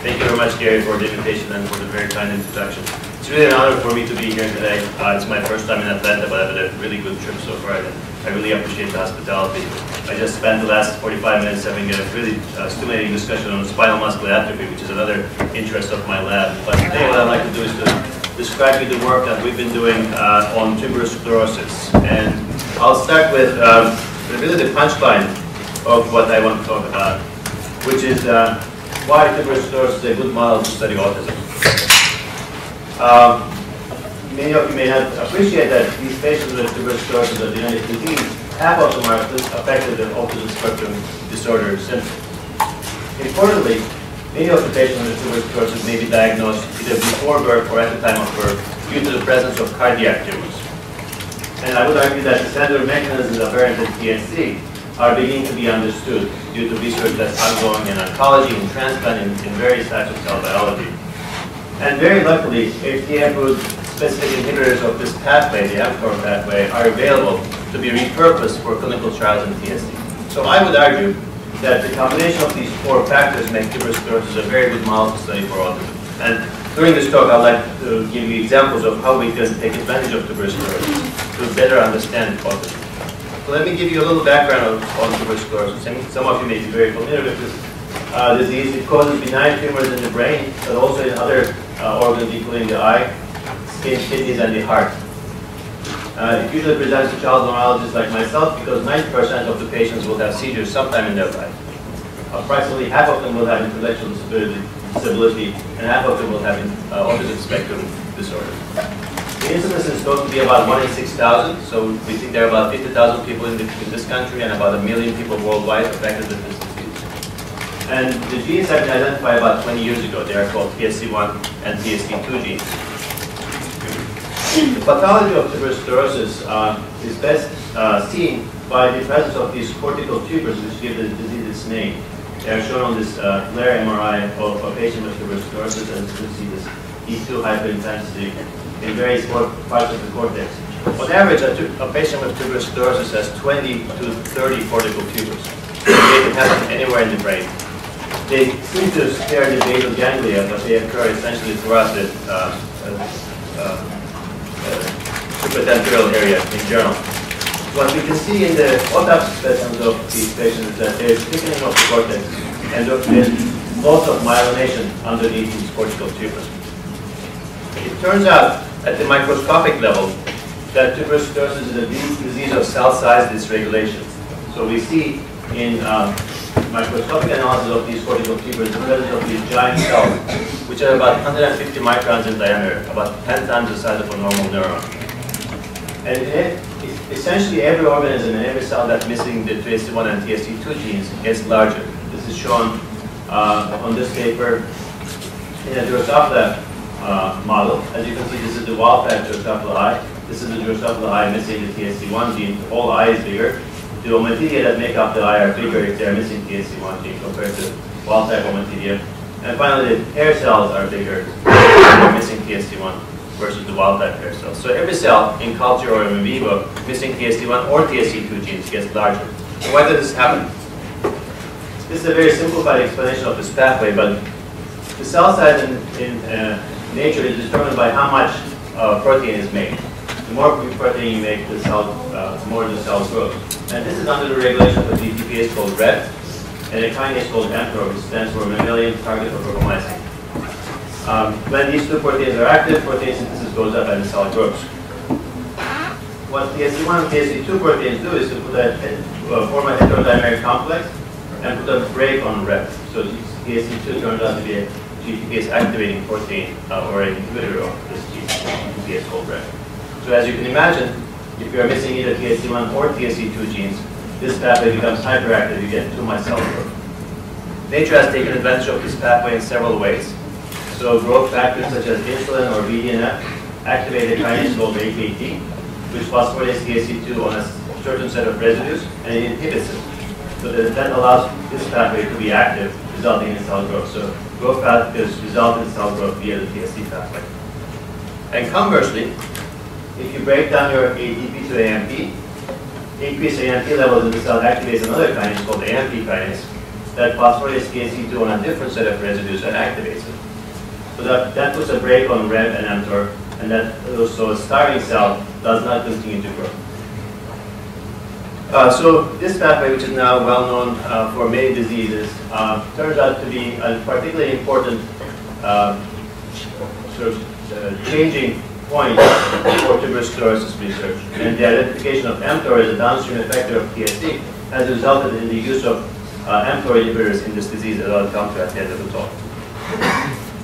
Thank you very much, Gary, for the invitation and for the very kind introduction. It's really an honor for me to be here today. It's my first time in Atlanta, but I've had a really good trip so far. I really appreciate the hospitality. I just spent the last 45 minutes having a really stimulating discussion on spinal muscular atrophy, which is another interest of my lab. But today what I'd like to do is to describe you the work that we've been doing on tuberous sclerosis. And I'll start with really the punchline of what I want to talk about, which is why tuberous sclerosis is a good model to study autism. Many of you may not appreciate that these patients with tuberous sclerosis or genetic disease, half of them are affected with autism spectrum disorder symptoms. Importantly, many of the patients with tuberous sclerosis may be diagnosed either before birth or at the time of birth due to the presence of cardiac tumors. And I would argue that the central mechanisms apparent in TSC are beginning to be understood due to research that's ongoing in oncology, in transplant, in various types of cell biology. And very luckily, FDA-approved specific inhibitors of this pathway, the mTOR pathway, are available to be repurposed for clinical trials in TSC. So I would argue that the combination of these four factors make tuberous sclerosis a very good model to study for autism. And during this talk, I'd like to give you examples of how we can take advantage of tuberous sclerosis to better understand autism. So let me give you a little background on tuberous sclerosis. And some of you may be very familiar with this disease. It causes benign tumors in the brain, but also in other organs, including the eye, skin, kidneys, and the heart. It usually presents to child neurologists like myself because 90% of the patients will have seizures sometime in their life. Approximately half of them will have intellectual disability, and half of them will have autism spectrum disorder. The incidence is supposed to be about 1 in 6,000, so we think there are about 50,000 people in this country and about 1 million people worldwide affected with this disease. And the genes have been identified about 20 years ago. They are called TSC1 and TSC2 genes. The pathology of tuberous sclerosis is best seen by the presence of these cortical tubers, which give the disease its name. They are shown on this flare MRI of a patient with tuberous sclerosis, and you can see this E2 hyperintensity in various parts of the cortex. On average, a patient with tuberous sclerosis has 20 to 30 cortical tubers. They can happen anywhere in the brain. They seem to spare the basal ganglia, but they occur essentially throughout the supratemporal area in general. What we can see in the autopsy specimens of these patients is that there is thickening of the cortex and there's loss of myelination underneath these cortical tubers. It turns out, at the microscopic level, that tuberous sclerosis is a disease of cell size dysregulation. So we see in microscopic analysis of these cortical tubers the presence of these giant cells, which are about 150 microns in diameter, about 10 times the size of a normal neuron. And essentially every organism and every cell that's missing the TSC1 and TSC2 genes gets larger. This is shown on this paper in a Drosophila model. As you can see, this is the wild-type Drosophila eye. This is the Drosophila eye missing the TSC1 gene. The whole eye is bigger. The ommatidia that make up the eye are bigger if they're missing TSC1 gene compared to wild-type ommatidia. And finally, the hair cells are bigger if they're missing TSC1 versus the wild-type hair cells. So every cell in culture or in vivo missing TSC1 or TSC2 genes gets larger. So why does this happen? This is a very simplified explanation of this pathway, but the cell size in nature is determined by how much protein is made. The more protein you make, the more the cell grows. And this is under the regulation of a GTPase called RET and a kinase called mTOR, which stands for mammalian target oligomycin. When these two proteins are active, protein synthesis goes up and the cell grows. What TSC1 and TSC2 proteins do is to form a heterodimeric complex and put a brake on RET. So TSC2 turns out to be a GTPase activating protein or an inhibitor of this GTPase called RET. So as you can imagine, if you are missing either TSC1 or TSC2 genes, this pathway becomes hyperactive. You get too much cell growth. Nature has taken advantage of this pathway in several ways. So growth factors such as insulin or BDNF activate a kinase called AKT, which phosphorylates TSC2 on a certain set of residues, and it inhibits it. So that allows this pathway to be active, resulting in cell growth. So growth factors result in cell growth via the TSC pathway. And conversely, if you break down your ATP to AMP, increased AMP levels in the cell activates another kinase called AMP kinase, that phosphorylates TSC2 on a different set of residues and activates it. So that puts a brake on Rem and mTOR, and that so a starving cell does not continue to grow. So this pathway, which is now well known for many diseases, turns out to be a particularly important changing point for tuberous sclerosis research. And the identification of mTOR as a downstream effector of TSC has resulted in the use of mTOR inhibitors in this disease, as I'll come to at the end of the talk.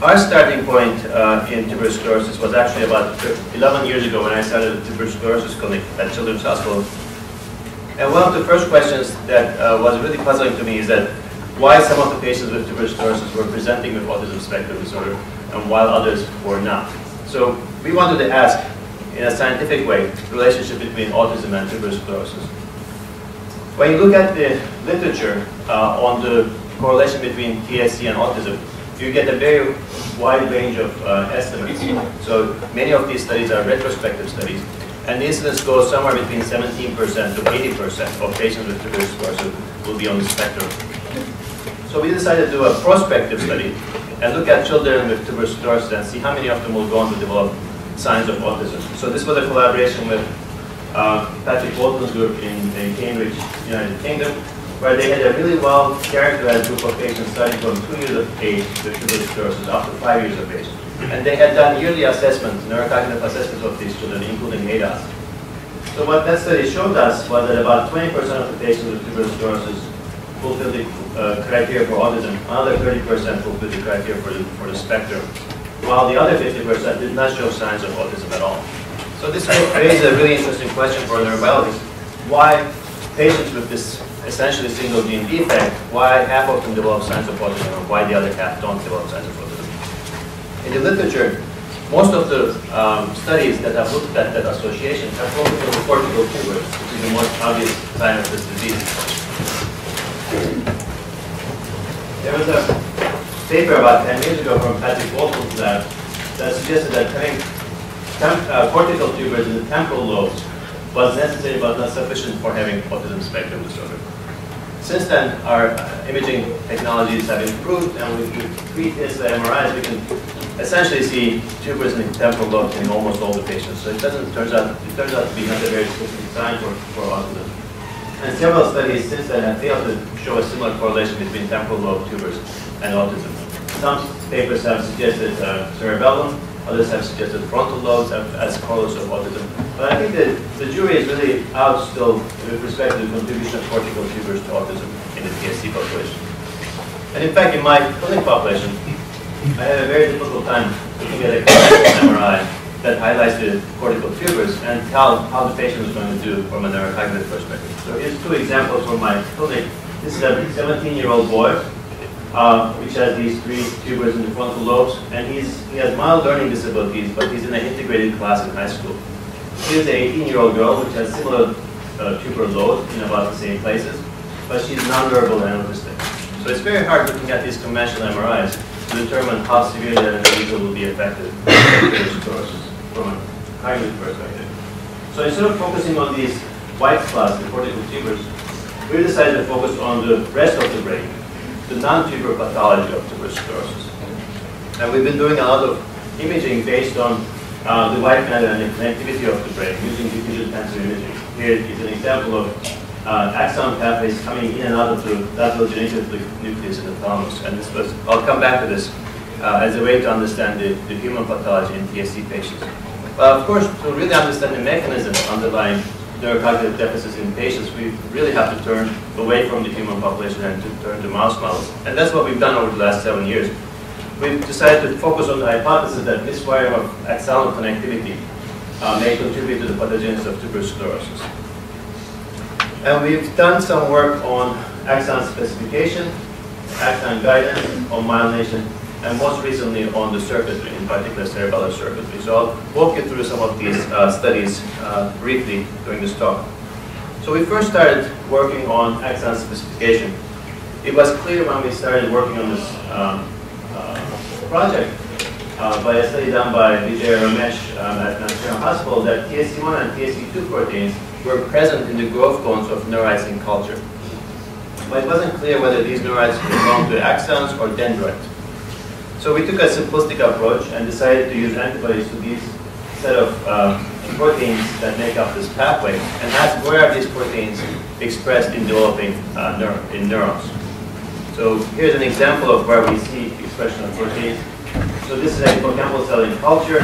Our starting point in tuberous sclerosis was actually about 11 years ago when I started the tuberous sclerosis clinic at Children's Hospital. And one of the first questions that was really puzzling to me is that why some of the patients with tuberous sclerosis were presenting with autism spectrum disorder and while others were not. So we wanted to ask, in a scientific way, the relationship between autism and tuberous sclerosis. When you look at the literature on the correlation between TSC and autism, you get a very wide range of estimates. So many of these studies are retrospective studies. And the incidence goes somewhere between 17% to 80% of patients with tuberous sclerosis will be on the spectrum. So we decided to do a prospective study and look at children with tuberous sclerosis and see how many of them will go on to develop signs of autism. So this was a collaboration with Patrick Walton's group in Cambridge, United Kingdom, where they had a really well-characterized group of patients starting from 2 years of age with tuberous sclerosis up to 5 years of age. And they had done yearly assessments, neurocognitive assessments of these children, including ADAS. So what that study showed us was that about 20% of the patients with tuberous sclerosis fulfilled the criteria for autism. Another 30% fulfilled the criteria for the spectrum, while the other 50% did not show signs of autism at all. So this raises a really interesting question for a neurobiologist. Why patients with this essentially single gene defect, why half of them develop signs of autism and why the other half don't develop signs of autism? In the literature, most of the studies that have looked at that association have focused on the cortical tubers, which is the most obvious sign of this disease. There was a paper about 10 years ago from Patrick Walton's lab that suggested that having cortical tubers in the temporal lobes was necessary but not sufficient for having autism spectrum disorder. Since then, our imaging technologies have improved, and with pre-test MRIs, we can essentially see tubers in the temporal lobe in almost all the patients. So it turns out to be not a very specific sign for autism. And several studies since then have failed to show a similar correlation between temporal lobe tubers and autism. Some papers have suggested cerebellum, others have suggested frontal lobes as correlates of autism. But I think that the jury is really out still with respect to the contribution of cortical tubers to autism in the TSC population. And in fact, in my clinic population, I had a very difficult time looking at a MRI that highlights the cortical tubers and tell how the patient is going to do from a neurocognitive perspective. So here's two examples from my clinic. This is a 17-year-old boy, which has these 3 tubers in the frontal lobes, and he has mild learning disabilities, but he's in an integrated class in high school. Here's an 18-year-old girl, which has similar tuber loads in about the same places, but she's nonverbal and autistic. So it's very hard looking at these conventional MRIs to determine how severe that individual will be affected by tuberous sclerosis from a cognitive perspective. So instead of focusing on these white spots, the cortical tubers, we decided to focus on the rest of the brain, the non-tuber pathology of tuberous sclerosis. And we've been doing a lot of imaging based on the white matter and the connectivity of the brain using diffusion tensor imaging. Here is an example of axon pathways coming in and out of the lateral genital nucleus in the thalamus. And this was, I'll come back to this as a way to understand the human pathology in TSC patients. But of course, to really understand the mechanism underlying neurocognitive deficits in patients, we really have to turn away from the human population and to turn to mouse models. And that's what we've done over the last 7 years. We've decided to focus on the hypothesis that misfiring of axonal connectivity may contribute to the pathogenesis of tuberous sclerosis. And we've done some work on axon specification, axon guidance, on myelination, and most recently on the circuitry, in particular cerebellar circuitry. So I'll walk you through some of these studies briefly during this talk. So we first started working on axon specification. It was clear when we started working on this project by a study done by Vijay Ramesh at National Hospital that TSC1 and TSC2 proteins were present in the growth cones of neurites in culture. but it wasn't clear whether these neurites belong to axons or dendrites. So we took a simplistic approach and decided to use antibodies to these set of proteins that make up this pathway and ask where are these proteins expressed in developing in neurons. So here's an example of where we see expression of proteins. So this is a hippocampal cell in culture.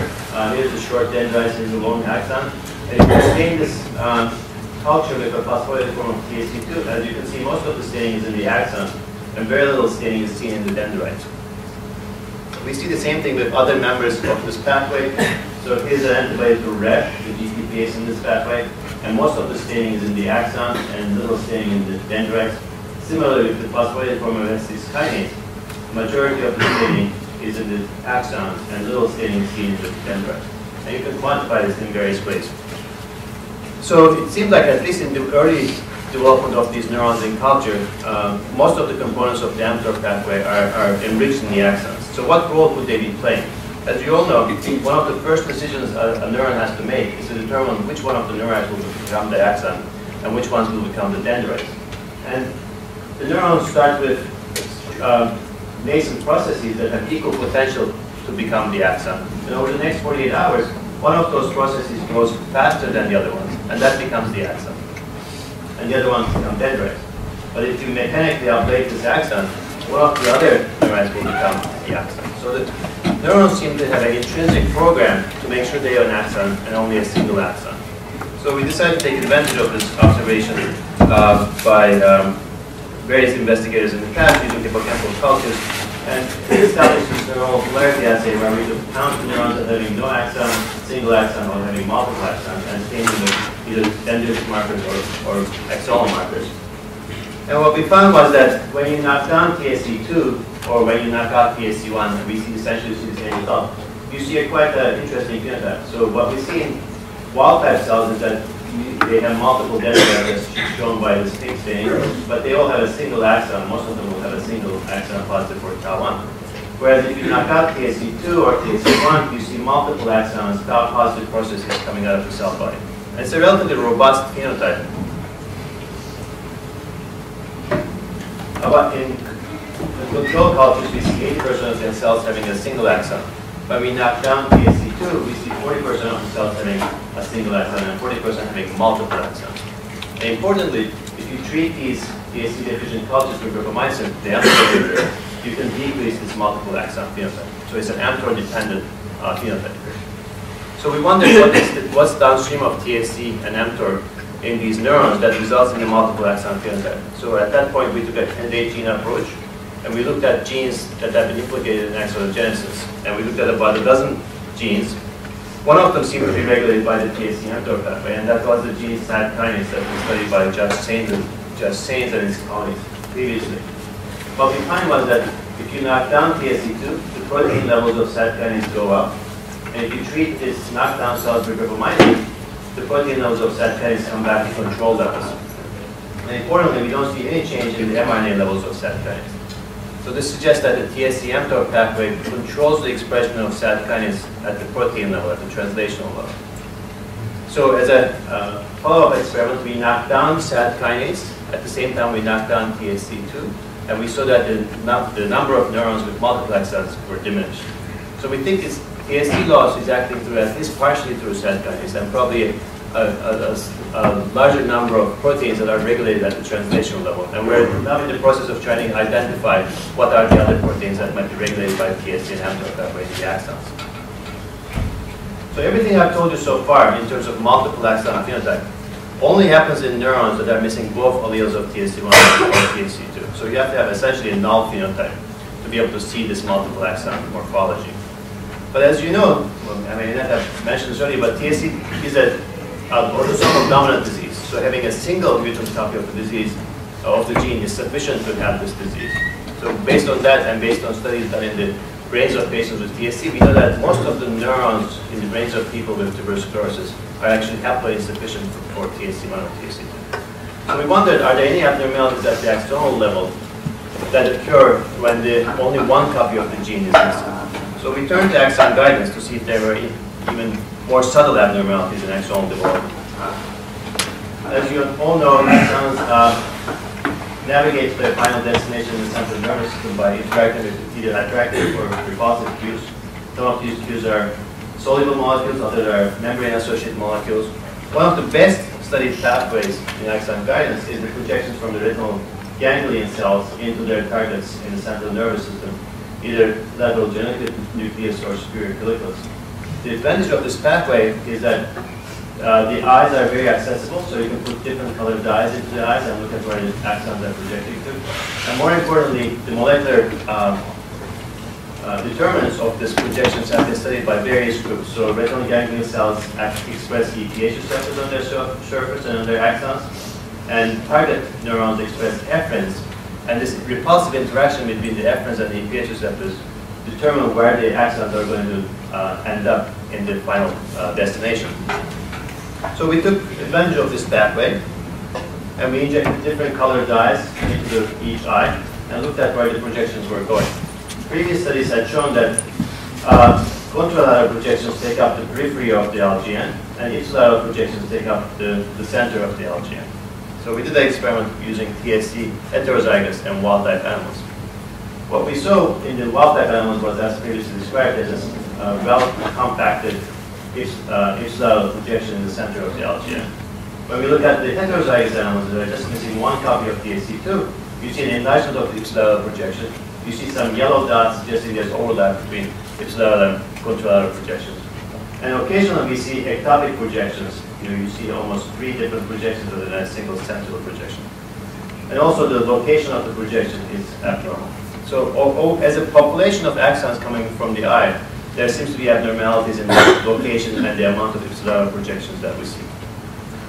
Here's the short dendrites, here's the long axon. And if you stain this culture with a phosphorylated form of TSC2, as you can see, most of the staining is in the axon, and very little staining is seen in the dendrites. We see the same thing with other members of this pathway. So here's an antibody to REF, the GTPase in this pathway, and most of the staining is in the axon and little staining in the dendrites. Similarly, with the phosphorylated form of S6 kinase, the majority of the staining is in the axons and little staining is seen in the dendrites. And you can quantify this in various ways. So it seems like, at least in the early development of these neurons in culture, most of the components of the mTOR pathway are enriched in the axons. So what role would they be playing? As you all know, one of the first decisions a neuron has to make is to determine which one of the neurites will become the axon and which ones will become the dendrites. And the neurons start with nascent processes that have equal potential to become the axon. And over the next 48 hours, one of those processes grows faster than the other ones, and that becomes the axon. And the other ones become dendrites. But if you mechanically ablate this axon, one of the other neurites will become the axon. So the neurons seem to have an intrinsic program to make sure they have an axon and only a single axon. So we decided to take advantage of this observation by various investigators in the past using hippocampal cultures, and we established this neuronal polarity assay where we could count the neurons as having no axon, single axon, or having multiple axons, and stain them with either dendritic markers or axonal markers. And what we found was that when you knock down TSC2, or when you knock out TSC1, and we essentially see the same result, you see a quite interesting phenotype. So what we see in wild-type cells is that they have multiple dendrites as shown by this pink staining, but they all have a single axon. Most of them will have a single axon positive for tau1. Whereas if you knock out TSC2 or TSC1, you see multiple axons, tau positive processes coming out of the cell body. And it's a relatively robust phenotype. But in the control cultures, we see 80% of the cells having a single axon. When we knock down TSC2, we see 40% of the cells having a single axon and 40% having multiple axons. And importantly, if you treat these TSC deficient cultures with rifamycin, the mTOR, you can decrease this multiple axon phenotype. So it's an mTOR-dependent phenotype. So we wondered what's downstream of TSC and mTOR in these neurons that results in a multiple axon phenotype. So at that point, we took a candidate gene approach, and we looked at genes that have been implicated in axonogenesis. And we looked at about a dozen genes. One of them seemed to be regulated by the TSC-mTOR pathway, and that was the gene SAD kinase that was studied by Judge Sains and his colleagues previously. What we find was that if you knock down TSC2, the protein levels of SAD kinase go up. And if you treat these knockdown cells with rifamycin, the protein levels of SAD kinase come back to control levels. And importantly, we don't see any change in the mRNA levels of SAD kinase. So this suggests that the TSC-mTOR pathway controls the expression of SAD kinase at the protein level, at the translational level. So as a follow-up experiment, we knocked down SAD kinase. At the same time, we knocked down TSC2. And we saw that the number of neurons with multiple axons were diminished. So we think this TSC loss is acting through, at least partially through SAD kinase, and probably a larger number of proteins that are regulated at the translational level. And we're now in the process of trying to identify what are the other proteins that might be regulated by the TSC and mTOR pathway in the axons. So everything I've told you so far in terms of multiple axon phenotype only happens in neurons that are missing both alleles of TSC1 or TSC2. So you have to have essentially a null phenotype to be able to see this multiple axon morphology. But as you know, well, I may not have mentioned this earlier, but TSC is an autosomal dominant disease. So having a single mutant copy of the disease, of the gene, is sufficient to have this disease. So based on that, and based on studies done in the brains of patients with TSC, we know that most of the neurons in the brains of people with tuberous sclerosis are actually haploinsufficient for TSC1 or TSC2. So we wondered, are there any abnormalities at the axonal level that occur when only one copy of the gene is missing? So we turned to axon guidance to see if there were even more subtle abnormalities in axonal development. As you all know, axons navigate to their final destination in the central nervous system by interacting with either attractive or repulsive cues. Some of these cues are soluble molecules, others are membrane-associated molecules. One of the best studied pathways in axon guidance is the projections from the retinal ganglion cells into their targets in the central nervous system, either lateral geniculate nucleus or superior colliculus. The advantage of this pathway is that the eyes are very accessible, so you can put different colored dyes into the eyes and look at where the axons are projecting to. And more importantly, the molecular determinants of these projections have been studied by various groups. So retinal ganglion cells express EPH receptors on their surface and on their axons, and target neurons express efferents. And this repulsive interaction between the efferents and the EPH receptors determine where the axons are going to end up in the final destination. So we took advantage of this pathway, and we injected different colored dyes into each eye and looked at where the projections were going. Previous studies had shown that contralateral projections take up the periphery of the LGN, and ipsilateral projections take up the center of the LGN. So we did that experiment using TSC heterozygous and wild-type animals. What we saw in the wild-type animals was, as previously described, as a well-compacted ipsilateral projection in the center of the LGN. When we look at the heterozygous animals that are just missing one copy of TSC2, you see an enlargement of the ipsilateral projection. You see some yellow dots suggesting there's overlap between ipsilateral and contralateral projections. And occasionally we see ectopic projections. You see almost 3 different projections within a single central projection. And also the location of the projection is abnormal. So as a population of axons coming from the eye, there seems to be abnormalities in the location and the amount of ipsilateral projections that we see.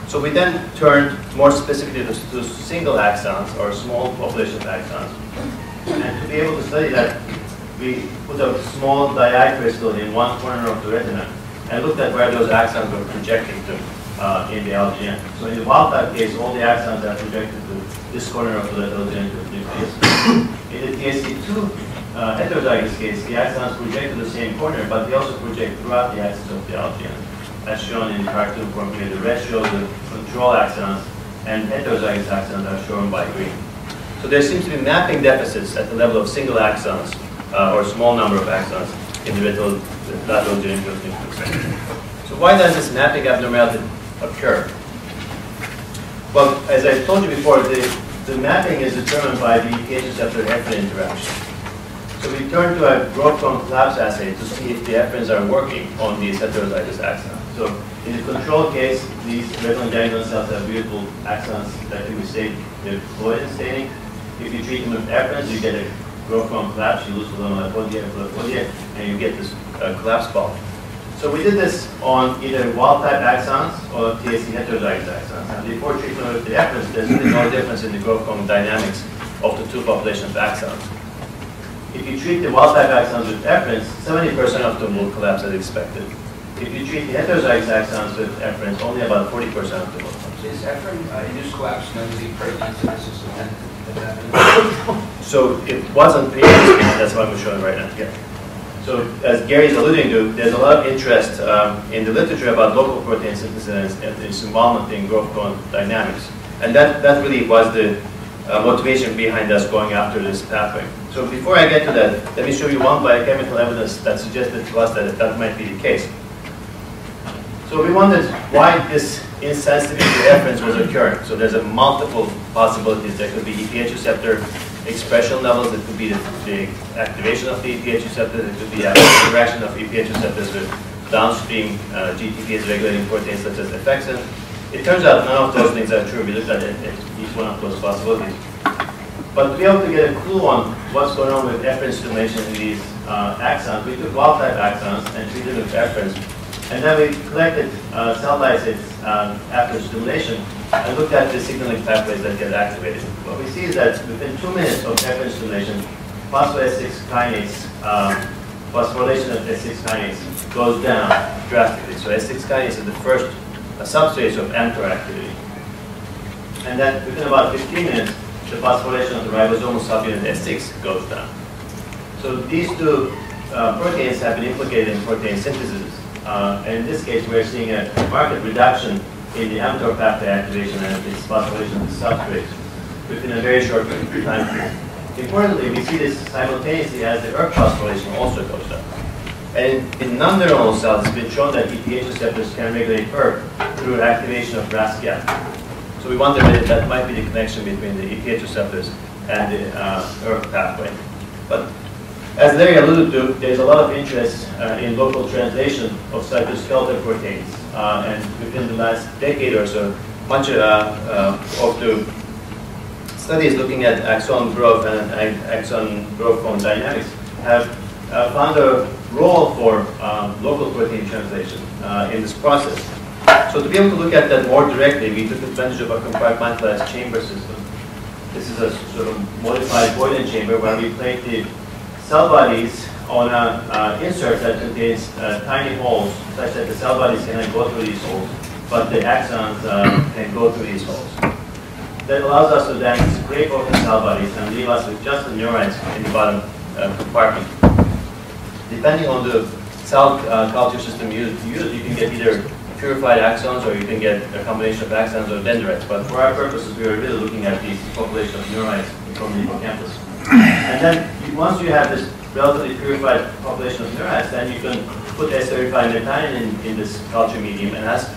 So we then turned more specifically to single axons or small population of axons. And to be able to study that, we put a small diacrystal in one corner of the retina and looked at where those axons were projecting to in the LGN. So in the wild-type case, all the axons are projected to this corner of the lateral genital nucleus. In the TSC2 heterozygous case, the axons project to the same corner, but they also project throughout the axis of the LGN. As shown in the cartoon form here, the red shows the control axons, and heterozygous axons are shown by green. So there seems to be mapping deficits at the level of single axons, or a small number of axons, in the lateral genital nucleus. So why does this mapping abnormality occur? Well, as I told you before, the mapping is determined by the EPH receptor efferent interaction. So we turn to a growth cone collapse assay to see if the efferents are working on these heterozygous axons. So in the control case, these retinal ganglion cells have beautiful axons that can be staining, they're fluorescent staining. If you treat them with efferents, you get a growth cone collapse, you lose the lamella, and you get this collapse ball. So we did this on either wild-type axons or TSC heterozygous axons. And before treatment with the efferents, there's really no difference in the growth cone dynamics of the 2 populations of axons. If you treat the wild-type axons with efferents, 70% of them will collapse as expected. If you treat the heterozygous axons with efferents, only about 40% of them will collapse. Is efferent-induced collapse known to be protein synthesis dependent? So it wasn't previously, that's what I'm showing right now. Yeah. So as Gary's alluding to, there's a lot of interest in the literature about local protein synthesis and its involvement in growth cone dynamics. And that really was the motivation behind us going after this pathway. So before I get to that, let me show you one biochemical evidence that suggested to us that that might be the case. So we wondered why this insensitivity to efferents was occurring. So there's a multiple possibilities. There could be EPH receptor expression levels, it could be the activation of the EPH receptor, it could be the interaction of EPH receptors with downstream GTPase regulating proteins such as effexin. It turns out none of those things are true. We looked at each one of those possibilities. But to be able to get a clue on what's going on with efferent stimulation in these axons, we took wild-type axons and treated with efferents. And then we collected cell lysates after stimulation and looked at the signaling pathways that get activated. What we see is that within 2 minutes of efferent stimulation, phospho-S6 kinase, phosphorylation of S6 kinase goes down drastically. So S6 kinase is the first substrate of mTOR activity. And then within about 15 minutes, the phosphorylation of the ribosomal subunit S6 goes down. So these 2 proteins have been implicated in protein synthesis. And in this case, we're seeing a marked reduction in the mTOR pathway activation and its phosphorylation of the substrate. within a very short time period. Importantly, we see this simultaneously as the ERK phosphorylation also goes up. And in non-neuronal cells, it's been shown that ETH receptors can regulate ERK through activation of RAS gap. So we wonder that that might be the connection between the ETH receptors and the ERK pathway. But as Larry alluded to, there's a lot of interest in local translation of cytoskeletal proteins. And within the last decade or so, much of the studies looking at axon growth and axon growth form dynamics have found a role for local protein translation in this process. So to be able to look at that more directly, we took advantage of a compartmentalized chamber system. This is a sort of modified Boyden chamber where we place the cell bodies on an insert that contains tiny holes such that the cell bodies cannot go through these holes, but the axons can go through these holes. That allows us to then scrape off the cell bodies and leave us with just the neurites in the bottom compartment. Depending on the cell culture system you use, you can get either purified axons or you can get a combination of axons or dendrites. But for our purposes, we are really looking at the population of neurites from the hippocampus. And then once you have this relatively purified population of neurites, then you can put S35 methionine in this culture medium and ask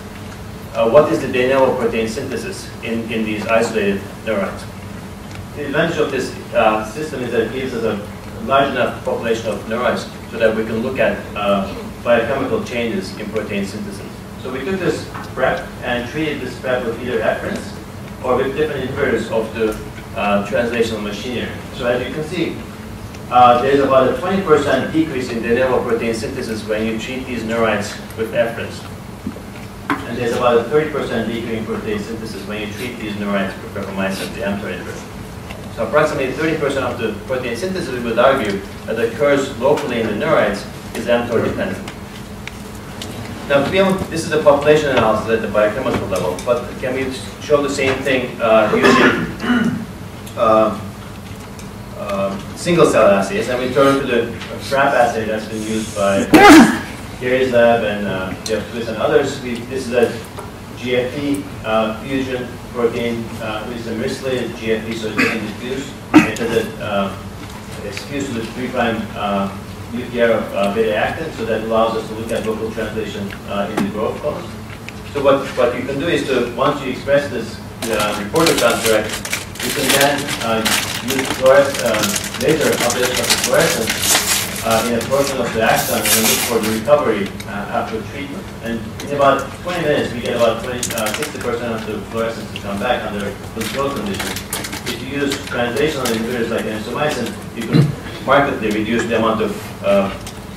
what is the de novo protein synthesis in these isolated neurites. The advantage of this system is that it gives us a large enough population of neurites so that we can look at biochemical changes in protein synthesis. So we took this prep and treated this prep with either efferents or with different inverters of the translational machinery. So as you can see, there's about a 20% decrease in de novo protein synthesis when you treat these neurites with efferents. And there's about a 30% decrease in protein synthesis when you treat these neurites with rapamycin, the mTOR inhibitor. So approximately 30% of the protein synthesis, we would argue, that occurs locally in the neurites is mTOR dependent. Now, to be able, this is a population analysis at the biochemical level, but can we show the same thing using single cell assays? And we turn to the FRAP assay that's been used by Gary's lab and Jeff Swiss and others. This is a GFP fusion protein, which is a myristoylated GFP, so it doesn't diffuse. It does it's fused to the 3' UPR of beta-actin, so that allows us to look at local translation in the growth cones. So what you can do is to, once you express this reporter construct, you can then use later observation of the fluorescence in a portion of the axon and then look for the recovery after treatment. And in about 20 minutes, we get about 60% of the fluorescence to come back under control conditions. If you use translational inhibitors like ensomycin, you can markedly reduce the amount of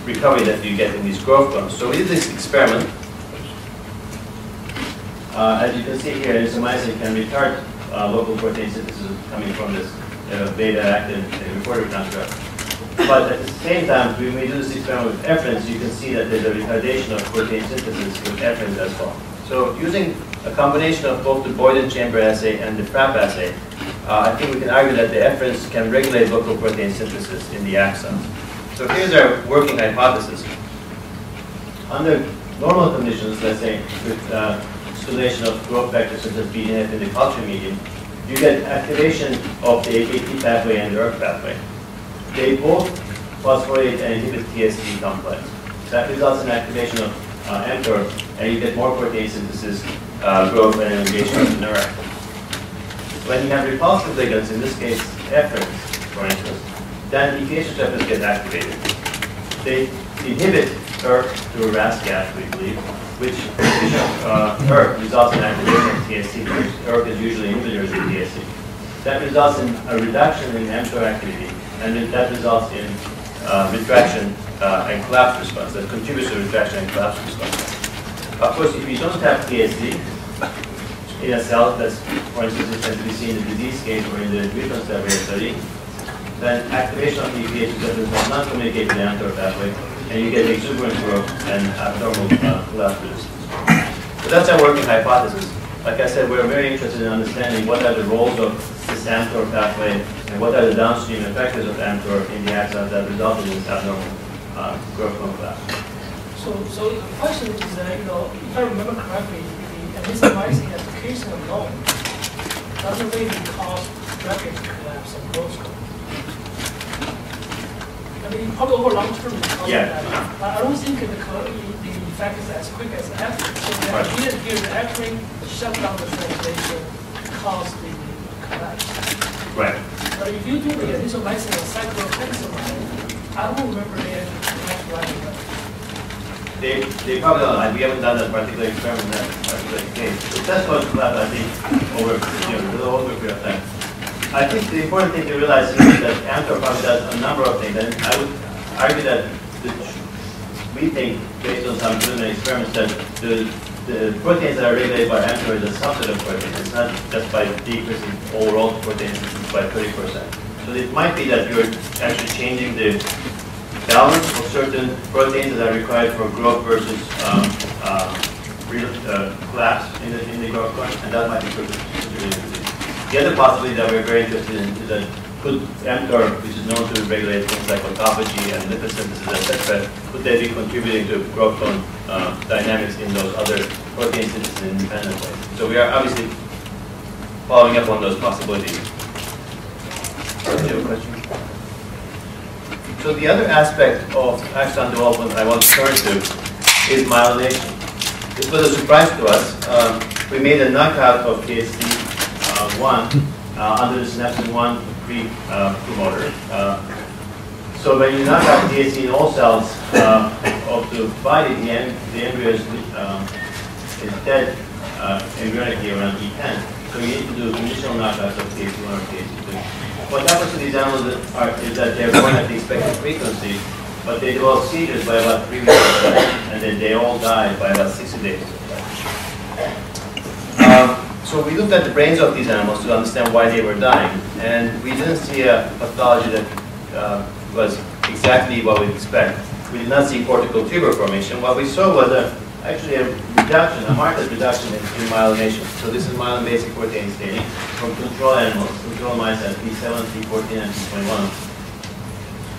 recovery that you get in these growth cones. So we did this experiment. As you can see here, ensomycin can retard local protein synthesis coming from this beta-actin reporter construct. But at the same time, when we do this experiment with efferents, you can see that there's a retardation of protein synthesis with efferents as well. So using a combination of both the Boyden chamber assay and the FRAP assay, I think we can argue that the efferents can regulate local protein synthesis in the axon. So here's our working hypothesis. Under normal conditions, let's say with stimulation of growth factors such as BDNF in the culture medium, you get activation of the AKT pathway and the ERK pathway. They both phosphorylate and inhibit TSC complex. That results in activation of mTOR, and you get more protein synthesis, growth, and elongation of the neurite. When you have repulsive ligands, in this case efferents, for instance, then ETH receptors get activated. They inhibit ERK through RAS gap, we believe, which inhibition of ERK results in activation of TSC, which ERK is usually inhibitors of TSC. That results in a reduction in mTOR activity, and then that results in retraction and collapse response. That contributes to retraction and collapse response. Of course, if you don't have TSC in a cell that's, for instance, as we see in the disease case or in the mutant cell study, then activation of the ETH receptors does not communicate to the mTOR pathway, and you get exuberant growth and abnormal collapse resistance. So that's our working hypothesis. Like I said, we're very interested in understanding what are the roles of this mTOR pathway and what are the downstream effectors of mTOR in the axons that result in this abnormal growth hormone collapse. So the question is that, if I remember correctly, the ensomycin application alone doesn't really cause rapid collapse and growth. I mean, probably over long term, I don't think the effect is as quick as after. So the idea here is actually shut down the translation, cause the collapse. Right. But if you do the azithromycin or cyclopentazolide, I don't remember they actually collapse right away. They probably don't. We haven't done that particular experiment in that particular case. It does cause collapse, I think, over a period of time. I think the important thing to realize is that mTOR probably does a number of things, and I would argue that we think, based on some preliminary experiments, that the proteins that are regulated by mTOR is a subset of proteins. It's not just by decreasing overall protein synthesis by 30%. So it might be that you're actually changing the balance of certain proteins that are required for growth versus collapse in the growth current, and that might be contributing. The other possibility that we're very interested in is that could mTOR, which is known to regulate things like autophagy and lipid synthesis, etc., could they be contributing to growth hormone dynamics in those other protein synthesis in independent ways? So we are obviously following up on those possibilities. So the other aspect of axon development I want to turn to is myelination. This was a surprise to us. We made a knockout of TSC1 under the synapsin-1 pre-promoter. So when you knock out TSC in all cells of the body, the embryo is dead embryonically around E10. So you need to do conditional knockouts of TSC1 or TSC2. What happens to these animals is that they're born at the expected frequency, but they develop seizures by about 3 weeks of life, and then they all die by about 60 days of life. So we looked at the brains of these animals to understand why they were dying, and we didn't see a pathology that was exactly what we'd expect. We did not see cortical tuber formation. What we saw was actually a reduction, a marked reduction in myelination. So this is myelin basic protein staining from control animals, control mice at P7, P14, and P21,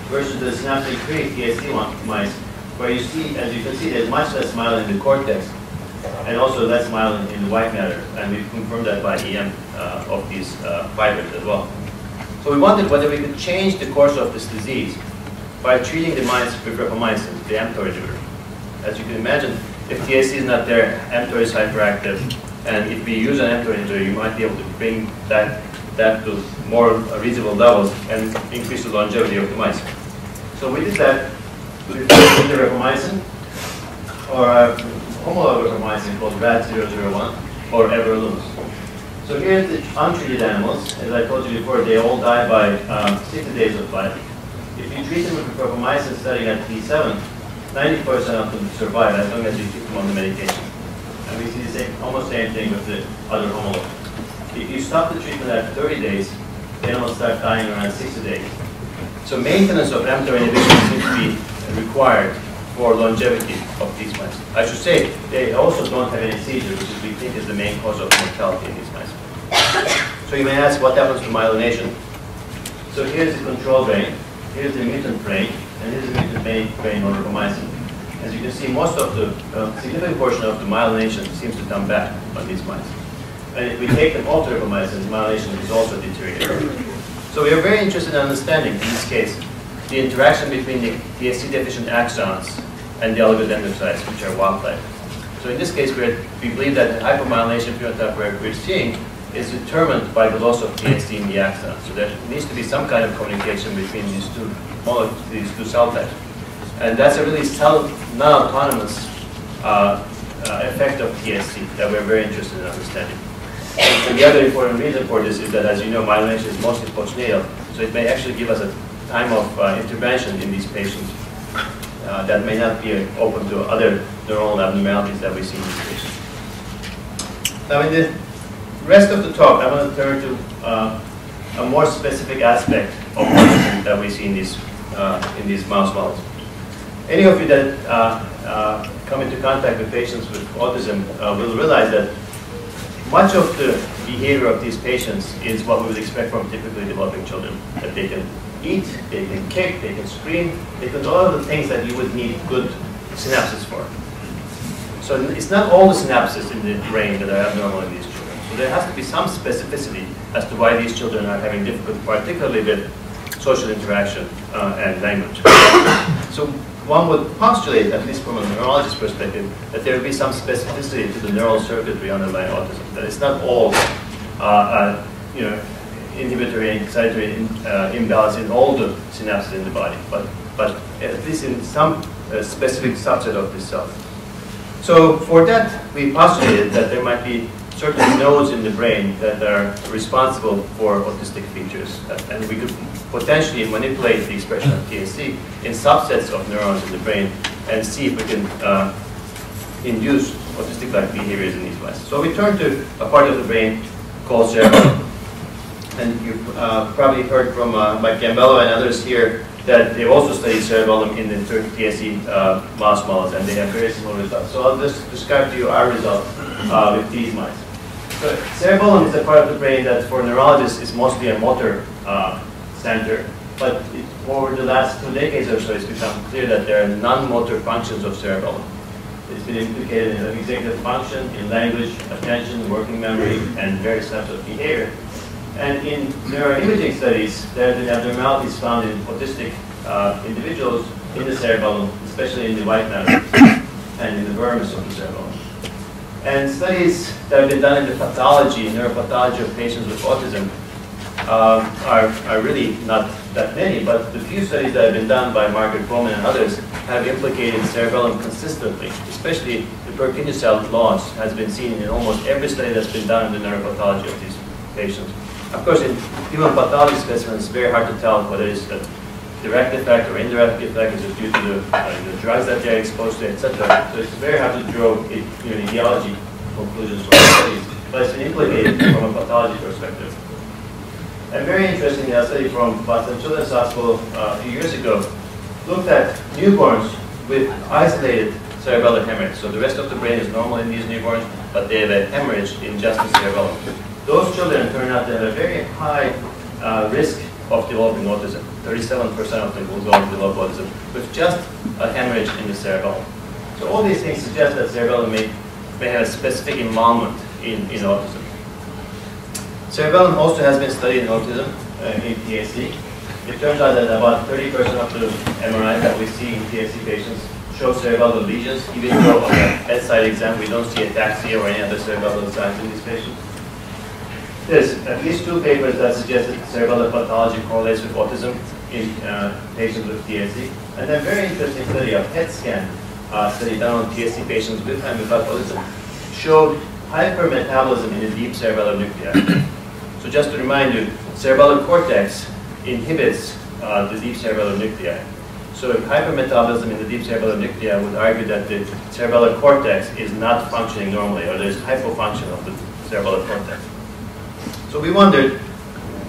versus the synaptic-free TSC1 mice, where you see, as you can see, there's much less myelin in the cortex, and also less myelin in the white matter, and we've confirmed that by EM of these fibers as well. So we wondered whether we could change the course of this disease by treating the mice with rapamycin, the mTOR inhibitor. As you can imagine, if TSC is not there, mTOR is hyperactive, and if we use an mTOR inhibitor, you might be able to bring that to more reasonable levels and increase the longevity of the mice. So we did that with either rapamycin or a homolog rapamycin called RAD001 or everolimus. So here's the untreated animals. As I told you before, they all die by 60 days of life. If you treat them with rapamycin starting at P7, 90% of them survive as long as you keep them on the medication. And we see the same, almost same thing with the other homologs. If you stop the treatment at 30 days, the animals start dying around 60 days. So maintenance of mTOR inhibition seems to be required for longevity of these mice. I should say, they also don't have any seizures, which we think is the main cause of mortality in these mice. So you may ask, what happens to myelination? So here's the control brain, here's the mutant brain, and here's the mutant brain or rapamycin. As you can see, most of the significant portion of the myelination seems to come back on these mice. And if we take them off the rapamycin, myelination is also deteriorating. So we are very interested in understanding, in this case, the interaction between the TSC deficient axons and the oligodendrocytes, which are wild type. So in this case, we believe that the hypomyelination phenotype we're seeing is determined by the loss of TSC in the axon. So there needs to be some kind of communication between these two cell types. And that's a really non-autonomous effect of TSC that we're very interested in understanding. And the other important reason for this is that, as you know, myelination is mostly postnatal, so it may actually give us a time of intervention in these patients that may not be open to other neuronal abnormalities that we see in these patients. Now, in the rest of the talk, I want to turn to a more specific aspect of autism that we see in these mouse models. Any of you that come into contact with patients with autism will realize that much of the behavior of these patients is what we would expect from typically developing children. That they can eat, they can kick, they can scream, they can do all of the things that you would need good synapses for. So it's not all the synapses in the brain that are abnormal in these children. So So there has to be some specificity as to why these children are having difficulty, particularly with social interaction and language. So one would postulate, at least from a neurologist perspective, that there would be some specificity to the neural circuitry underlying autism. That it's not all, inhibitory and excitatory imbalance in all the synapses in the body, but at least in some specific subset of this cell. So for that, we postulated that there might be certain nodes in the brain that are responsible for autistic features, and we could potentially manipulate the expression of TSC in subsets of neurons in the brain and see if we can induce autistic-like behaviors in these mice. So we turned to a part of the brain called cerebellum. And you've probably heard from Mike Gambello and others here that they've also studied cerebellum in the TSC mouse models, and they have very similar results. So I'll just describe to you our result with these mice. So cerebellum is a part of the brain that for neurologists is mostly a motor center, but over the last 2 decades or so it's become clear that there are non-motor functions of cerebellum. It's been implicated in executive function, in language, attention, working memory, and various types of behavior. And in neuroimaging studies, there have been abnormalities found in autistic individuals in the cerebellum, especially in the white matter and in the vermis of the cerebellum. And studies that have been done in the pathology, neuropathology of patients with autism are really not that many, but the few studies that have been done by Margaret Bowman and others have implicated cerebellum consistently, especially the Purkinje cell loss has been seen in almost every study that's been done in the neuropathology of these patients. Of course, in human pathology specimens, it's very hard to tell whether it's a direct effect or indirect effect. Is it due to the drugs that they're exposed to, etc. So it's very hard to draw etiology conclusions from the studies, but it's been implicated from a pathology perspective. And very interestingly, a study from Boston Children's Hospital a few years ago looked at newborns with isolated cerebellar hemorrhage. So the rest of the brain is normal in these newborns, but they have a hemorrhage in just the cerebellum. Those children turn out to have a very high risk of developing autism. 37% of them will go on to develop autism with just a hemorrhage in the cerebellum. So all these things suggest that cerebellum may have a specific involvement in autism. Cerebellum also has been studied in autism in TSC. It turns out that about 30% of the MRI that we see in TSC patients show cerebellar lesions, even though on the bedside exam we don't see ataxia or any other cerebellar signs in these patients. There's at least 2 papers that suggest that cerebellar pathology correlates with autism in patients with TSC. And then a very interesting study, a PET scan study done on TSC patients with and without autism, showed hypermetabolism in the deep cerebellar nuclei. So just to remind you, cerebellar cortex inhibits the deep cerebellar nuclei. So if hypermetabolism in the deep cerebellar nuclei would argue that the cerebellar cortex is not functioning normally, or there's hypofunction of the cerebellar cortex. So we wondered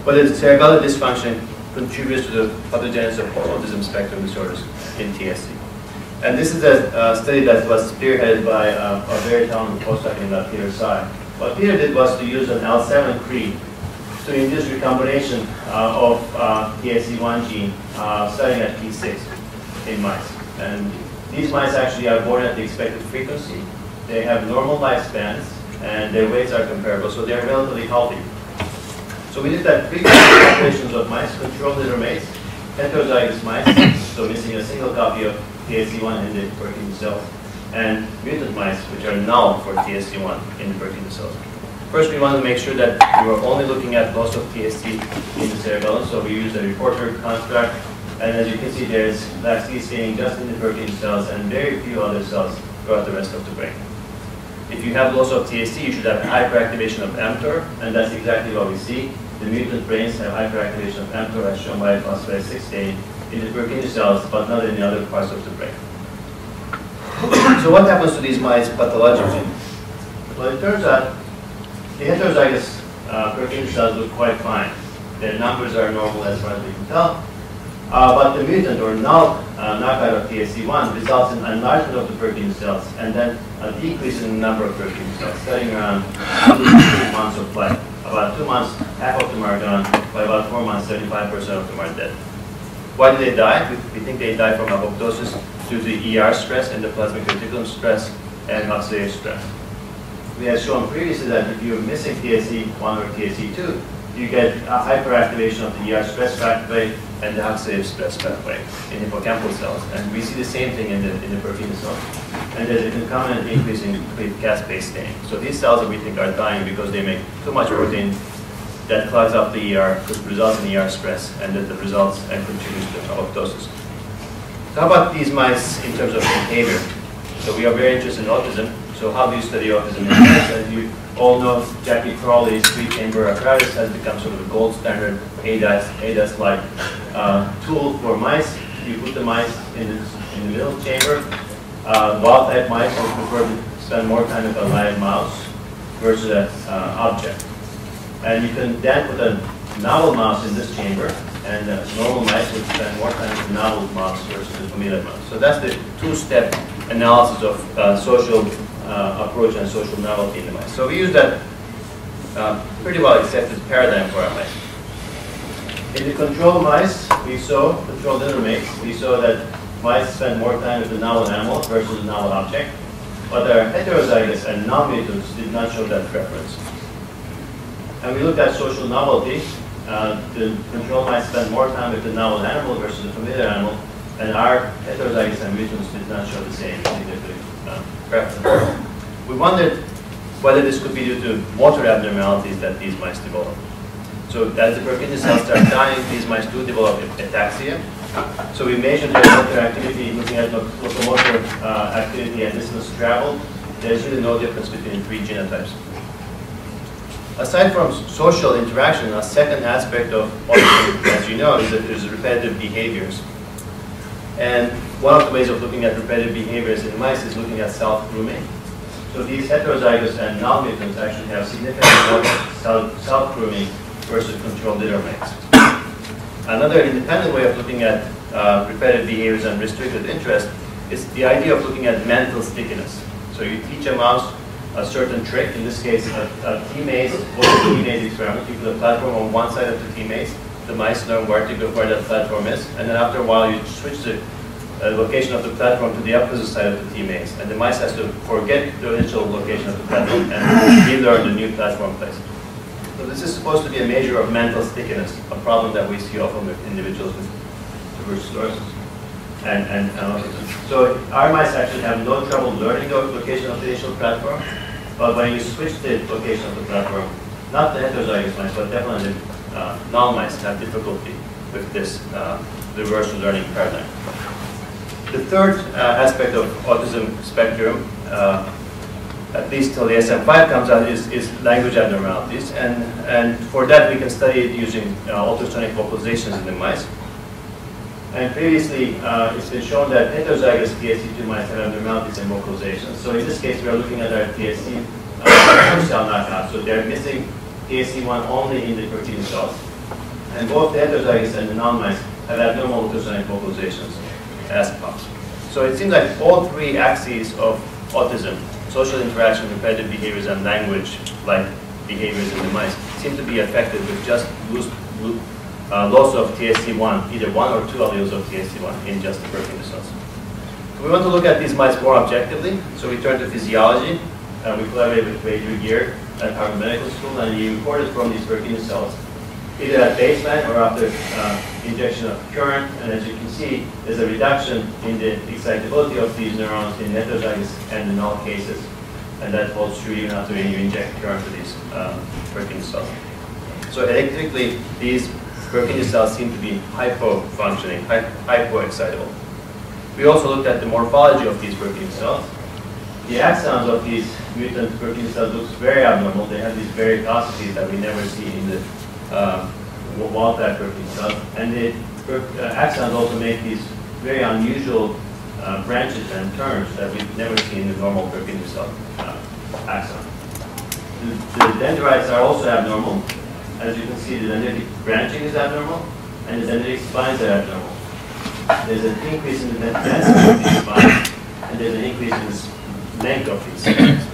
whether cerebellar dysfunction contributes to the pathogenesis of autism spectrum disorders in TSC. And this is a study that was spearheaded by a very talented postdoc in Peter Tsai. What Peter did was to use an L7 crete to induce recombination of TSC1 gene starting at T6 in mice. And these mice actually are born at the expected frequency. They have normal lifespans, and their weights are comparable, so they're relatively healthy. So we looked at frequency populations of mice, control litter mates, heterozygous mice, so missing a single copy of TSC1 in the Purkinje cells, and mutant mice, which are null for TSC1 in the Purkinje cells. First, we wanted to make sure that we were only looking at loss of TSC in the cerebellum, so we used a reporter construct, and as you can see, there's laxity staining just in the Purkinje cells and very few other cells throughout the rest of the brain. If you have loss of TSC, you should have hyperactivation of mTOR, and that's exactly what we see. The mutant brains have hyperactivation of mTOR as shown by phosphatase 6 stain in the Purkinje cells, but not in the other parts of the brain. So what happens to these mice pathologically? Well, it turns out the heterozygous Purkinje cells look quite fine. Their numbers are normal as far as we can tell. But the mutant or null knockout of TSC1 results in enlargement of the Purkinje cells and then a decrease in the number of Purkinje cells, starting around 2 months of life. About 2 months, half of them are gone. By about 4 months, 75% of them are dead. Why do they die? We think they die from apoptosis due to ER stress, endoplasmic reticulum stress, and oxidative stress. we had shown previously that if you're missing TSC1 or TSC2, you get a hyperactivation of the ER stress pathway and the oxidative stress pathway in hippocampal cells. And we see the same thing in the Purkinje cells. And there's a concomitant increase in caspase staining. So these cells that we think are dying because they make too much protein that clogs up the ER, which results in ER stress, and that results and contributes to apoptosis. So how about these mice in terms of behavior? So we are very interested in autism. So how do you study autism in mice? As you all know, Jackie Crowley's three-chamber apparatus has become sort of a gold standard ADAS-like tool for mice. You put the mice in the middle chamber. Wild-type mice will prefer to spend more time with a live mouse versus an object. And you can then put a novel mouse in this chamber, and normal mice would spend more time with the novel mouse versus the familiar mouse. So that's the two-step analysis of social approach and social novelty in the mice. So we use that pretty well accepted paradigm for our mice. In the control mice, control dinner mates, we saw that mice spend more time with the novel animal versus the novel object, but our heterozygous and non-mutants did not show that preference. And we looked at social novelty. The control mice spend more time with the novel animal versus the familiar animal, and our heterozygous and mutants did not show the same significant preference. We wondered whether this could be due to motor abnormalities that these mice develop. So as the Purkinje cells start dying, these mice do develop ataxia. So we measured their motor activity, looking at locomotor activity and distance traveled. There's really no difference between three genotypes. Aside from social interaction, a second aspect of autism, as you know, is that there's repetitive behaviors. And one of the ways of looking at repetitive behaviors in mice is looking at self-grooming. So these heterozygous and non-mutants actually have significant more self-grooming versus controlled litter mates. Another independent way of looking at repetitive behaviors and restricted interest is the idea of looking at mental stickiness. So you teach a mouse a certain trick, in this case a T-maze or a T-maze experiment. You put a platform on one side of the T-maze, the mice learn where to go, where that platform is, and then after a while you switch the location of the platform to the opposite side of the T-maze, and the mice has to forget the initial location of the platform and relearn the new platform place. So this is supposed to be a measure of mental stickiness, a problem that we see often with individuals with tuberous sclerosis and autism. So our mice actually have no trouble learning the location of the initial platform, but when you switch the location of the platform, not the heterozygous mice, but definitely the non-mice have difficulty with this reverse learning paradigm. The third aspect of autism spectrum, at least till the SM5 comes out, is language abnormalities. And for that, we can study it using ultrasonic vocalizations in the mice. And previously, it's been shown that heterozygous TSC2 mice have abnormalities in vocalizations. So in this case, we are looking at our TSC cell knockout. So they're missing TSC1 only in the Purkinje cells. And both the heterozygous and the non-mice have abnormal ultrasonic vocalizations as POPs. So it seems like all three axes of autism, social interaction, repetitive behaviors, and language-like behaviors in the mice, seem to be affected with just loss of TSC1, either one or two alleles of TSC1 in just the Purkinje cells. So we want to look at these mice more objectively, so we turn to physiology. We collaborated with Wade Regier at Harvard Medical School, and he reported from these Purkinje cells, either at baseline or after injection of current. And as you can see, there's a reduction in the excitability of these neurons in heterozygous and in null cases. And that holds true even after you inject current to these Purkinje cells. So electrically, these Purkinje cells seem to be hypo-functioning, hypo-excitable. We also looked at the morphology of these Purkinje cells. The axons of these mutant Purkinje cells looks very abnormal. They have these varicosities that we never see in the wild-type Purkinje cells. And the axons also make these very unusual branches and turns that we never see in the normal Purkinje cell axon. The dendrites are also abnormal. As you can see, the dendritic branching is abnormal, and the dendritic spines are abnormal. There's an increase in the density of these spines, and there's an increase in the length of these spines.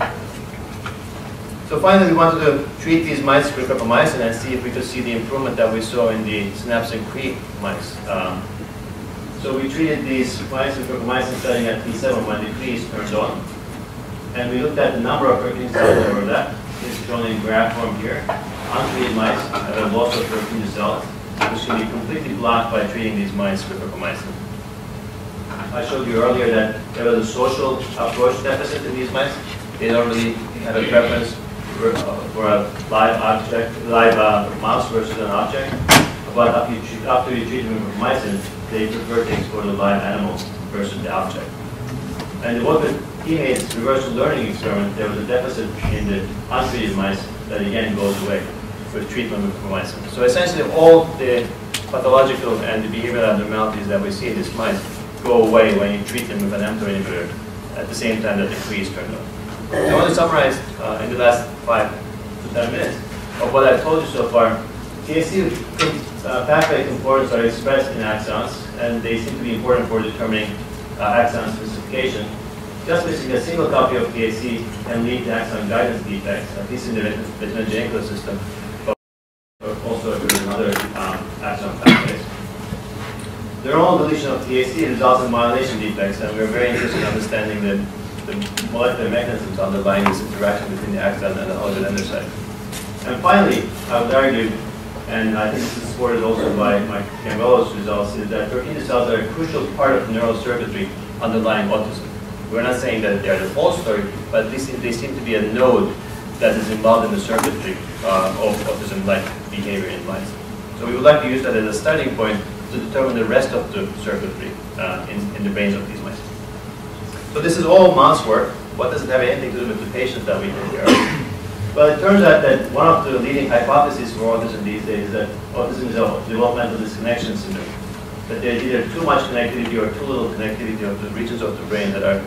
So finally, we wanted to treat these mice, group of mice, and then see if we could see the improvement that we saw in the synapsin Cree mice. So we treated these mice with mice starting at T7 when the Cree is turned on. And we looked at the number of protein cells that were left. This is shown in graph form here. Untreated mice have a loss of protein cells, which can be completely blocked by treating these mice with rapamycin. I showed you earlier that there was a social approach deficit in these mice. They don't really have a preference for a live object, live mouse versus an object. But after you treat them with rapamycin, they prefer to explore the live animal versus the object. And what with teammates' reversal learning experiment, there was a deficit in the untreated mice that again goes away with treatment with rapamycin. So essentially all the pathological and the behavioral abnormalities that we see in these mice go away when you treat them with an mTOR inhibitor at the same time that the free is turned on. I want to summarize in the last 5 to 10 minutes of what I've told you so far. TSC pathway components are expressed in axons, and they seem to be important for determining axon specification. Just missing a single copy of TSC can lead to axon guidance defects, at least in the retinogenic system, but also in other axon pathways. The neuronal deletion of TSC results in myelination defects, and we're very interested in understanding the molecular mechanisms underlying this interaction between the axon and the oligodendrocyte. And finally, I would argue, and I think this is supported also by my Campbell's results, is that protein cells are a crucial part of the neural circuitry underlying autism. We're not saying that they are the whole story, but at least they seem to be a node that is involved in the circuitry of autism-like behavior in mice. So we would like to use that as a starting point to determine the rest of the circuitry in the brains of these mice. So this is all mouse work. What does it have anything to do with the patients that we take care of? Well, it turns out that one of the leading hypotheses for autism these days is that autism is a developmental disconnection syndrome. That there's either too much connectivity or too little connectivity of the regions of the brain that are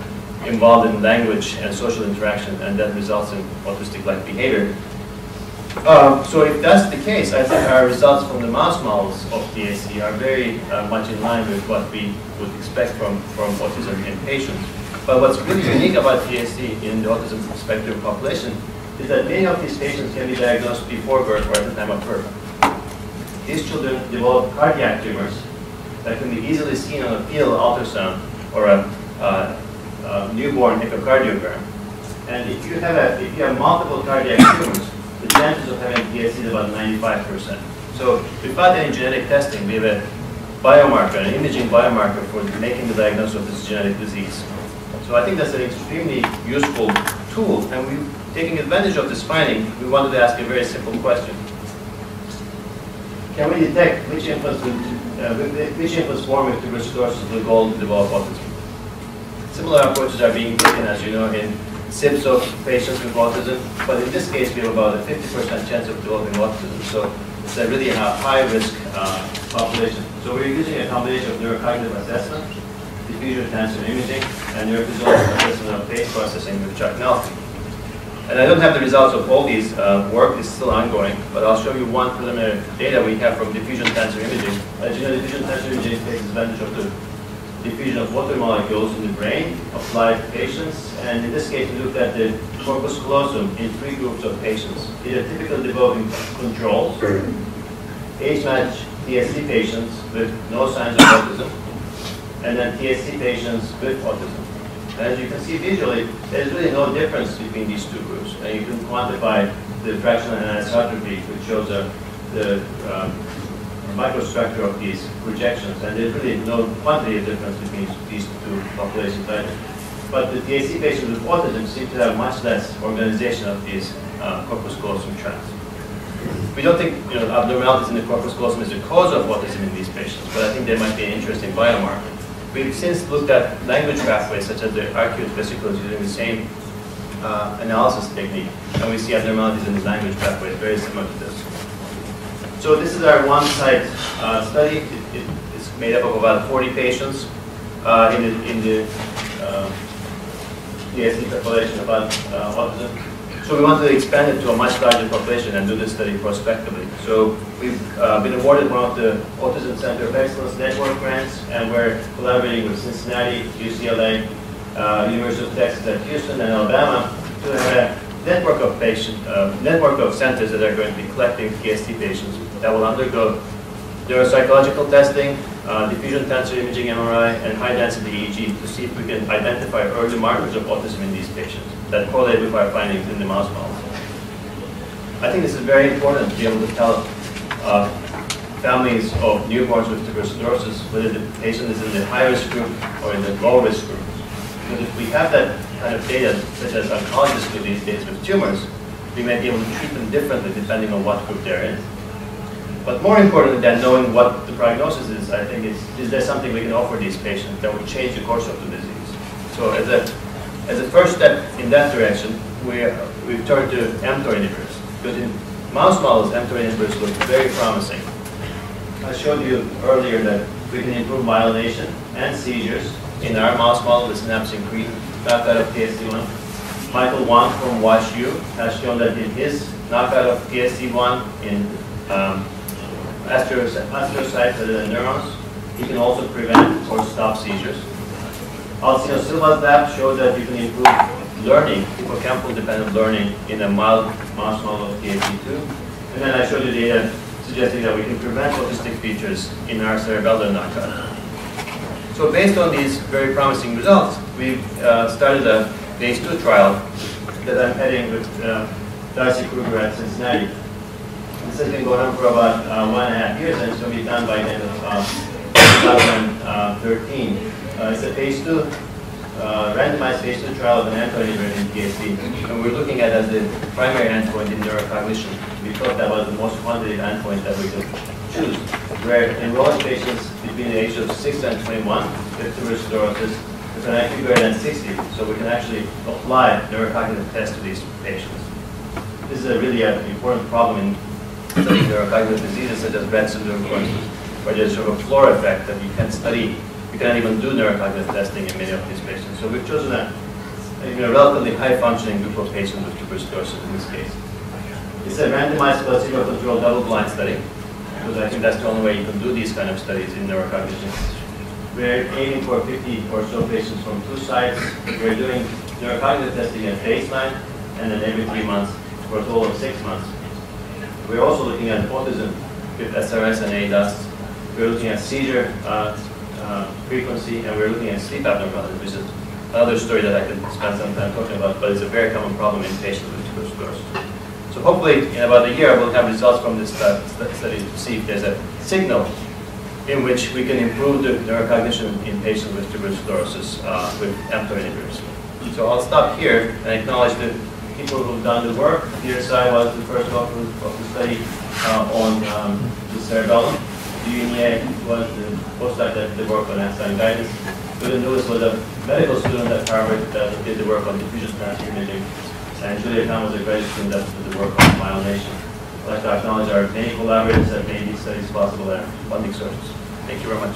involved in language and social interaction, and that results in autistic-like behavior. So if that's the case, I think our results from the mouse models of TSC are very much in line with what we would expect from autism in patients. But what's really unique about TSC in the autism spectrum population is that many of these patients can be diagnosed before birth or at the time of birth. These children develop cardiac tumors that can be easily seen on a fetal ultrasound or a newborn echocardiogram. And if you have multiple cardiac tumors, the chances of having TSC is about 95%. So without any genetic testing, we have a biomarker, an imaging biomarker for making the diagnosis of this genetic disease. So I think that's an extremely useful tool, and taking advantage of this finding, we wanted to ask a very simple question. Can we detect which infants born with tuberous sclerosis will go on to develop autism? Similar approaches are being taken, as you know, in SIPs of patients with autism, but in this case we have about a 50% chance of developing autism, so it's a really high-risk population. So we're using a combination of neurocognitive assessment, diffusion tensor imaging, and neurophysiological assessment of face processing with Chuck Nelson. And I don't have the results of all these. Work is still ongoing, but I'll show you one preliminary data we have from diffusion tensor imaging. As you know, diffusion tensor imaging takes advantage of the diffusion of water molecules in the brain of live patients, and in this case we looked at the corpus callosum in 3 groups of patients. These are typical developing controls, age-matched TSC patients with no signs of autism, and then TSC patients with autism. And as you can see visually, there's really no difference between these 2 groups, and you can quantify the fractional anisotropy, which shows the microstructure of these projections, and there's really no quantitative difference between these 2 populations either. But the TSC patients with autism seem to have much less organization of these corpus callosum tracts. We don't think abnormalities in the corpus callosum is the cause of autism in these patients, but I think they might be an interesting biomarker. We've since looked at language pathways such as the arcuate vesicles using the same analysis technique, and we see abnormalities in the language pathways very similar to this. So this is our one-site study. It's made up of about 40 patients in the TSC population about autism. So we wanted to expand it to a much larger population and do this study prospectively. So we've been awarded one of the Autism Center of Excellence Network grants, and we're collaborating with Cincinnati, UCLA, University of Texas at Houston, and Alabama to have a network of centers that are going to be collecting TSC patients that will undergo neuropsychological testing, diffusion tensor imaging MRI, and high-density EEG to see if we can identify early markers of autism in these patients that correlate with our findings in the mouse models. I think this is very important to be able to tell families of newborns with tuberous sclerosis whether the patient is in the high-risk group or in the low-risk group. Because if we have that kind of data, such as oncologists do these days with tumors, we may be able to treat them differently depending on what group they're in. But more important than knowing what the prognosis is, I think, is there something we can offer these patients that will change the course of the disease? So as a first step in that direction, we've turned to mTOR inhibitors. Because in mouse models, mTOR inhibitors look very promising. I showed you earlier that we can improve myelination and seizures in our mouse model, the synapse green, knockout of PSC1. Michael Wang from WashU has shown that in his knockout of PSC1 in astrocytes that are neurons, he can also prevent or stop seizures. Alcino Silva's lab showed that you can improve learning, hippocampal-dependent learning, in a mild mouse model of PSC2. And then I showed you data suggesting that we can prevent autistic features in our cerebellar knockout. So based on these very promising results, we've started a phase 2 trial that I'm heading with Darcy Kruger at Cincinnati. This has been going on for about 1.5 years, and it's going to be done by the end of 2013. It's a phase 2, randomized phase 2 trial of an mTOR inhibitor in PSC, and we're looking at as the primary endpoint in neurocognition. We thought that was the most quantitative endpoint that we could choose. We're enrolling patients between the ages of 6 and 21 with tuberous sclerosis with an IQ greater than 60, so we can actually apply neurocognitive tests to these patients. This is a really important problem in studying neurocognitive diseases such as Rett syndrome, for instance, where there's sort of a floor effect that you can't study. You can't even do neurocognitive testing in many of these patients. So we've chosen a relatively high-functioning group of patients with tuberous sclerosis in this case. It's a randomized placebo-controlled double-blind study, because I think that's the only way you can do these kind of studies in neurocognition. We're aiming for 50 or so patients from 2 sites. We're doing neurocognitive testing at baseline and then every 3 months for a total of 6 months. We're also looking at autism with SRS and ADAS. We're looking at seizure frequency, and we're looking at sleep abnormalities, which is another story that I could spend some time talking about, but it's a very common problem in patients with tuberous sclerosis. So hopefully, in about a year, we'll have results from this study to see if there's a signal in which we can improve the neurocognition in patients with tuberous sclerosis with mTOR inhibitors. So I'll stop here and acknowledge the people who've done the work. Peter Tsai was the first author of the study on the cerebellum. Duinier was the postdoc that did the work on axon guidance. William Lewis was a medical student at Harvard that did the work on diffusion tensor imaging. And Julia Khan was a graduate student that did the work on myelination. I'd like to acknowledge our many collaborators that made these studies possible and funding sources. Thank you very much.